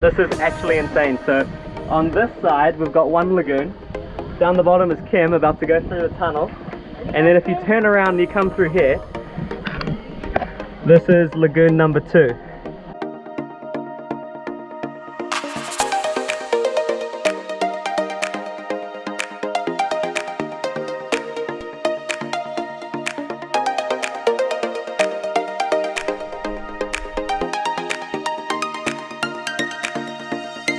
This is actually insane. So on this side we've got one lagoon, down the bottom is Kim about to go through the tunnel, and then if you turn around and you come through here, this is lagoon number 2.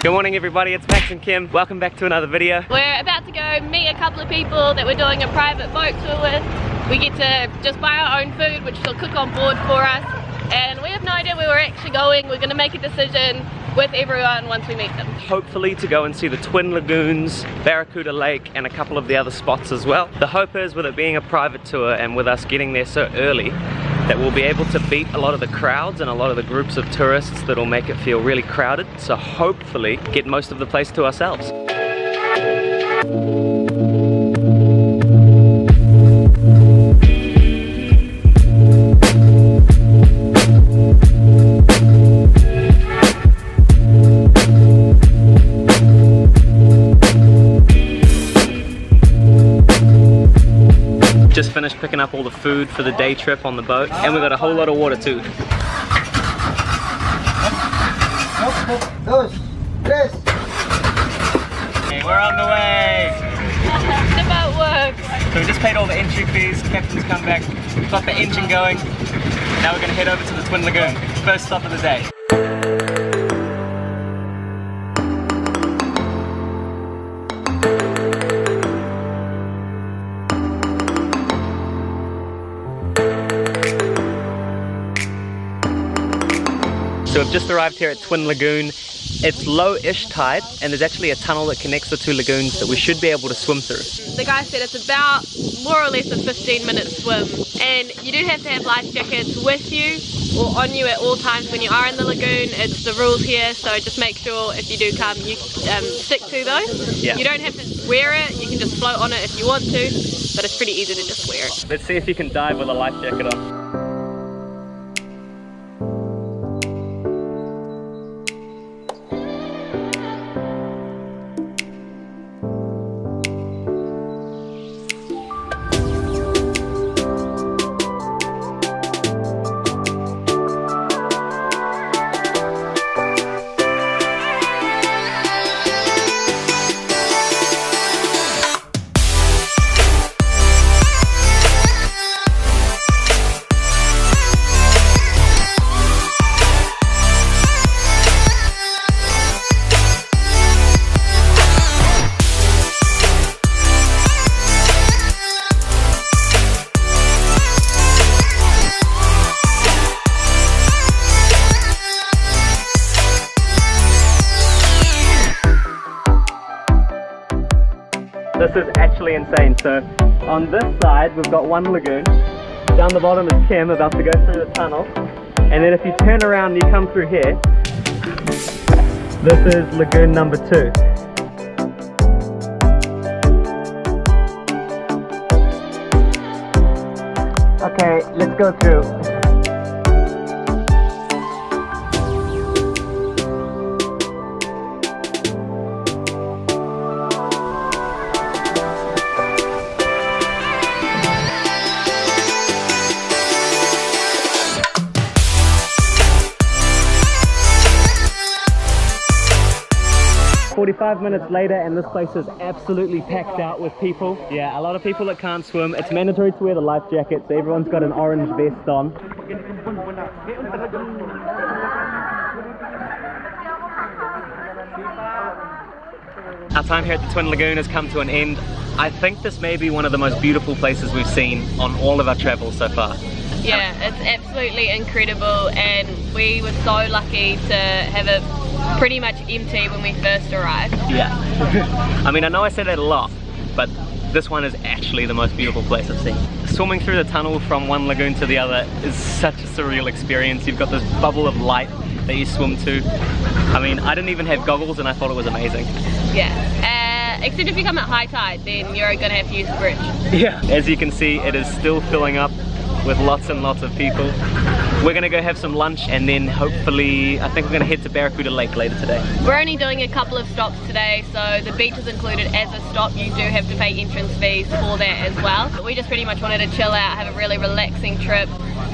Good morning everybody, it's Max and Kim. Welcome back to another video. We're about to go meet a couple of people that we're doing a private boat tour with. We get to just buy our own food, which they'll cook on board for us. And we have no idea where we're actually going. We're going to make a decision with everyone once we meet them. Hopefully to go and see the twin lagoons, Barracuda Lake, and a couple of the other spots as well. The hope is, with it being a private tour and with us getting there so early, that we'll be able to beat a lot of the crowds and a lot of the groups of tourists that'll make it feel really crowded. So hopefully get most of the place to ourselves. Just finished picking up all the food for the day trip on the boat, and we got a whole lot of water too. Okay, we're on the way! The boat works! So we just paid all the entry fees, captain's come back, we've got the engine going. Now we're going to head over to the Twin Lagoon, first stop of the day. So we've just arrived here at Twin Lagoon. It's low-ish tide, and there's actually a tunnel that connects the two lagoons that we should be able to swim through. The guy said it's about more or less a 15-minute swim, and you do have to have life jackets with you or on you at all times when you are in the lagoon. It's the rules here, so just make sure if you do come you stick to those. Yeah. You don't have to wear it, you can just float on it if you want to, but it's pretty easy to just wear it. Let's see if you can dive with a life jacket on. This is actually insane. So on this side we've got one lagoon, down the bottom is Kim about to go through the tunnel, and then if you turn around and you come through here, this is lagoon number 2. Okay, let's go through. 45 minutes later and this place is absolutely packed out with people. Yeah, a lot of people that can't swim. It's mandatory to wear the life jacket, so everyone's got an orange vest on. Our time here at the Twin Lagoon has come to an end. I think this may be one of the most beautiful places we've seen on all of our travels so far. Yeah, it's absolutely incredible, and we were so lucky to have it pretty much empty when we first arrived. Yeah. I mean, I know I say that a lot, but this one is actually the most beautiful place I've seen. Swimming through the tunnel from one lagoon to the other is such a surreal experience. You've got this bubble of light that you swim to. I mean, I didn't even have goggles and I thought it was amazing. Yeah, except if you come at high tide, then you're gonna have to use the bridge. Yeah. As you can see, it is still filling up with lots and lots of people. We're gonna go have some lunch and then hopefully, I think we're gonna head to Barracuda Lake later today. We're only doing a couple of stops today, so the beach is included as a stop. You do have to pay entrance fees for that as well. But we just pretty much wanted to chill out, have a really relaxing trip.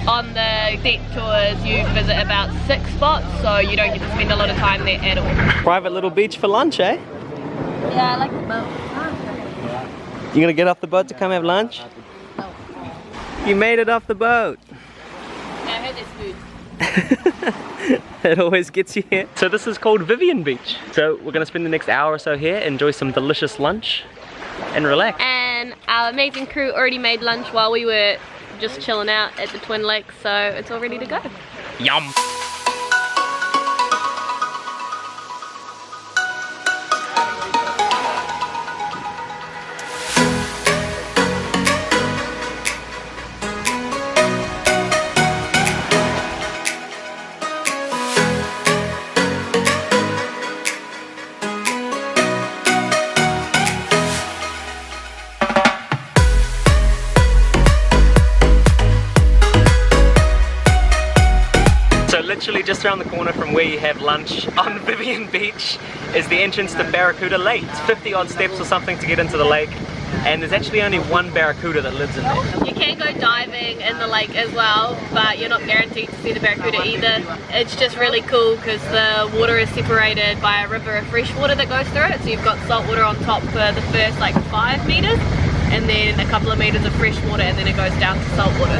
On the deck tours, you visit about 6 spots, so you don't get to spend a lot of time there at all. Private little beach for lunch, eh? Yeah, I like the boat. You gonna get off the boat to come have lunch? No. You made it off the boat. Yeah, I heard there's food. It always gets you here. So this is called Vivian Beach. So we're gonna spend the next hour or so here, enjoy some delicious lunch and relax. And our amazing crew already made lunch while we were just chilling out at the Twin Lakes, so it's all ready to go. Yum! Literally just around the corner from where you have lunch on Vivian Beach is the entrance to Barracuda Lake. It's 50 odd steps or something to get into the lake, and there's actually only one barracuda that lives in there. You can go diving in the lake as well, but you're not guaranteed to see the barracuda either. It's just really cool because the water is separated by a river of fresh water that goes through it, so you've got salt water on top for the first like 5 meters, and then a couple of meters of fresh water, and then it goes down to salt water.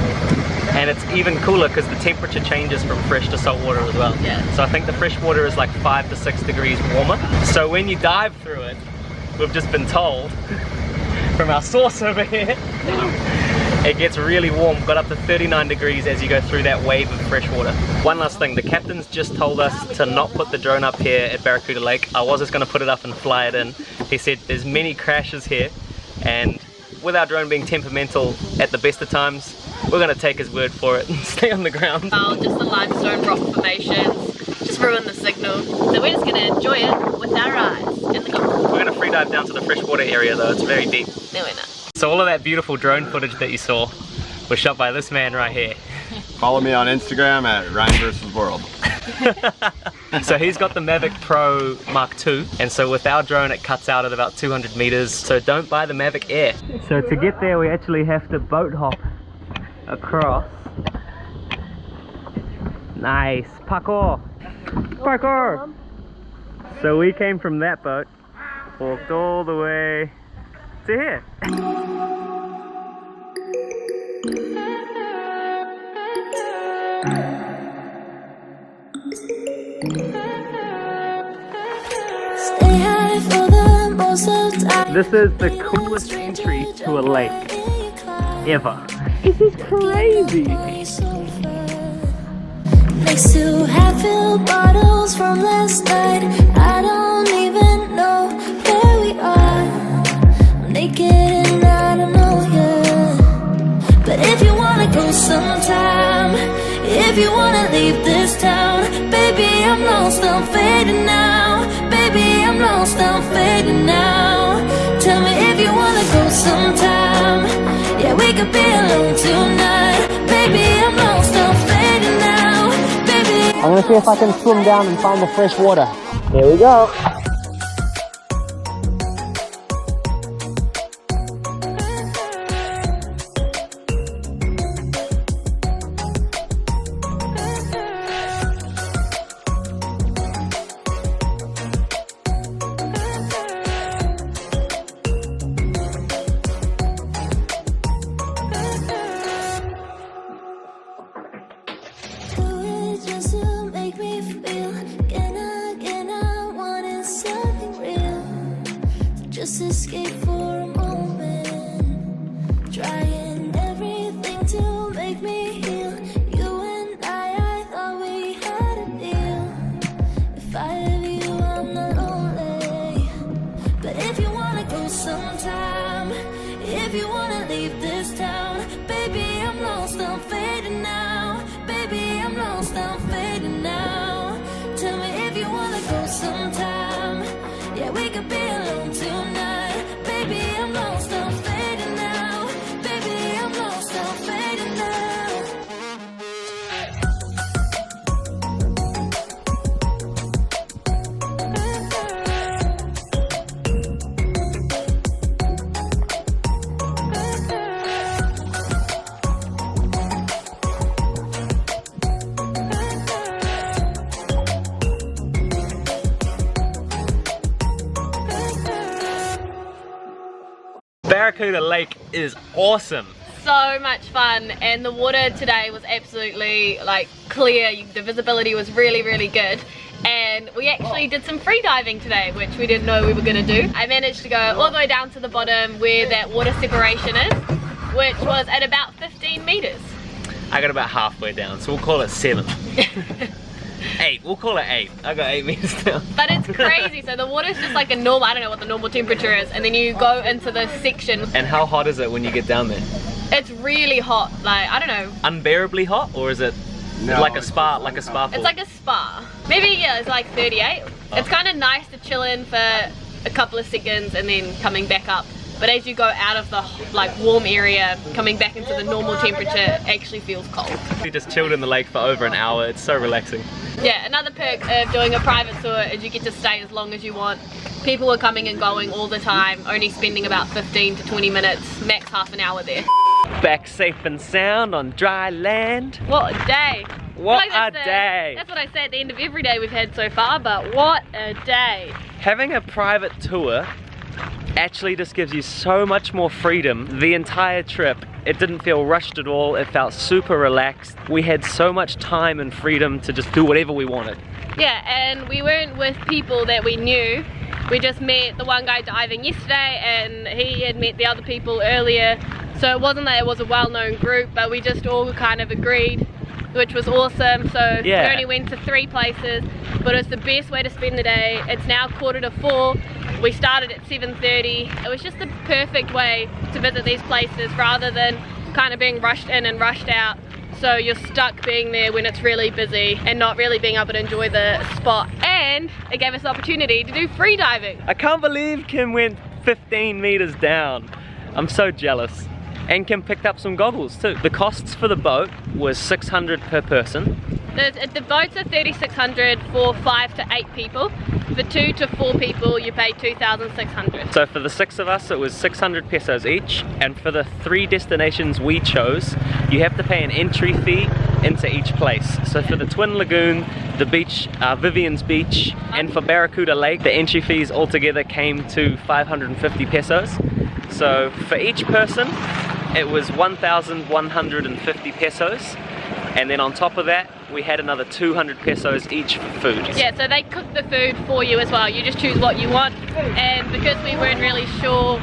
And it's even cooler because the temperature changes from fresh to salt water as well. Yeah. So I think the fresh water is like 5 to 6 degrees warmer. So when you dive through it, we've just been told from our source over here, it gets really warm, got up to 39 degrees as you go through that wave of fresh water. One last thing, the captain's just told us to not put the drone up here at Barracuda Lake. I was just going to put it up and fly it in. He said there's many crashes here, and with our drone being temperamental at the best of times, we're going to take his word for it and stay on the ground. Well, just the limestone rock formations just ruin the signal, so we're just going to enjoy it with our eyes in the camera. We're going to free dive down to the freshwater area though, it's very deep. No, we're not. So all of that beautiful drone footage that you saw was shot by this man right here. Follow me on Instagram at RyanVersusWorld. So he's got the Mavic Pro Mark II, and so with our drone it cuts out at about 200 meters, so don't buy the Mavic Air. So to get there we actually have to boat hop across. Nice, parkour! Parkour! So we came from that boat, walked all the way to here. This is the coolest entry to a lake ever. This is crazy. Next to half-filled bottles from last night, I don't even know where we are. I'm naked and I don't know yet. But if you wanna go sometime, if you wanna leave this town, baby, I'm lost, I'm fading now. Baby, I'm lost, I'm fading now. Tell me if you wanna go sometime. Yeah, we could be alone tonight. Baby, I'm lost, I'm fading now. Baby, I'm gonna see if I can swim down and find the fresh water. Here we go. just to make me feel again, I wanted something real to just escape for a moment, trying everything to make me heal. You and I thought we had a deal. If I have you, I'm not lonely. But if you wanna go sometime, if you wanna leave this town, baby, I'm lost, I'm fading now. Baby, I'm lost, I'm fading now. Tell me if you wanna go sometime. Yeah, we could be alone tonight. Baby, I'm lost, I'm fading now. Baby, I'm lost, I'm fading now. Barracuda Lake is awesome. So much fun, and the water today was absolutely like clear. The visibility was really, really good. And we actually did some free diving today, which we didn't know we were gonna do. I managed to go all the way down to the bottom where that water separation is, which was at about 15 meters. I got about halfway down, so we'll call it 7. 8, we'll call it 8. I got 8 meters down. But it's crazy, so the water's just like a normal, I don't know what the normal temperature is, and then you go into this section. And how hot is it when you get down there? It's really hot, like, I don't know. Unbearably hot, or is it like a spa, like a spa pool? It's like a spa. Maybe, yeah, it's like 38. Oh. It's kind of nice to chill in for a couple of seconds and then coming back up. But as you go out of the like warm area, coming back into the normal temperature actually feels cold. We just chilled in the lake for over an hour. It's so relaxing. Yeah, another perk of doing a private tour is you get to stay as long as you want. People are coming and going all the time, only spending about 15 to 20 minutes, max half an hour there. Back safe and sound on dry land. What a day. What a day. That's what I say at the end of every day we've had so far, but what a day. Having a private tour actually just gives you so much more freedom. The entire trip, it didn't feel rushed at all. It felt super relaxed. We had so much time and freedom to just do whatever we wanted. Yeah, and we weren't with people that we knew. We just met the one guy diving yesterday, and he had met the other people earlier. So it wasn't that it was a well-known group, but we just all kind of agreed, which was awesome. So yeah. We only went to 3 places, but it's the best way to spend the day. It's now 3:45. We started at 7:30. It was just the perfect way to visit these places rather than kind of being rushed in and rushed out. So you're stuck being there when it's really busy and not really being able to enjoy the spot. And it gave us the opportunity to do free diving. I can't believe Kim went 15 meters down. I'm so jealous. And Kim picked up some goggles too. The costs for the boat was $600 per person. The boats are $3,600 for 5 to 8 people. For 2 to 4 people, you pay $2,600. So for the 6 of us, it was 600 pesos each. And for the 3 destinations we chose, you have to pay an entry fee into each place. So for the Twin Lagoon, the beach, Vivian's Beach, and for Barracuda Lake, the entry fees altogether came to 550 pesos. So for each person, it was 1,150 pesos. And then on top of that, we had another 200 pesos each for food. Yeah, so they cook the food for you as well. You just choose what you want. And because we weren't really sure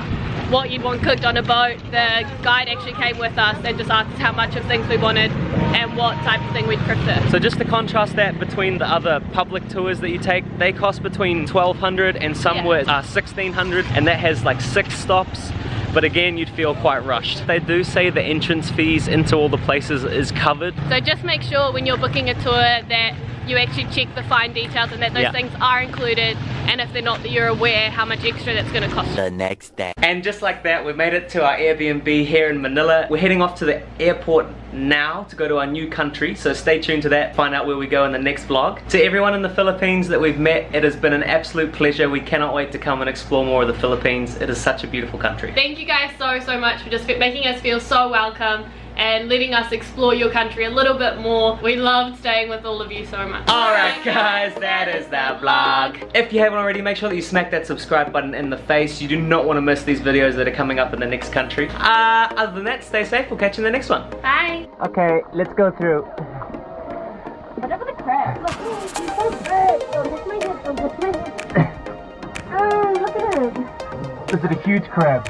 what you'd want cooked on a boat, the guide actually came with us and just asked us how much of things we wanted and what type of thing we'd prefer. So just to contrast that between the other public tours that you take, they cost between 1,200 and some were 1,600, and that has like 6 stops. But again, you'd feel quite rushed. They do say the entrance fees into all the places is covered. So just make sure when you're booking a tour that you actually check the fine details and that those things are included, and if they're not, that you're aware how much extra that's going to cost. The next day. And just like that, we made it to our Airbnb here in Manila. We're heading off to the airport now to go to our new country, so stay tuned to that, find out where we go in the next vlog. To everyone in the Philippines that we've met, it has been an absolute pleasure. We cannot wait to come and explore more of the Philippines. It is such a beautiful country. Thank you guys so much for just making us feel so welcome and letting us explore your country a little bit more. We loved staying with all of you so much. Alright guys, that is that vlog. If you haven't already, make sure that you smack that subscribe button in the face. You do not want to miss these videos that are coming up in the next country. Other than that, stay safe. We'll catch you in the next one. Bye. Okay, let's go through. Whatever the crab. Look, he's so big. Oh, this might get so good. Oh, look at him. This is a huge crab.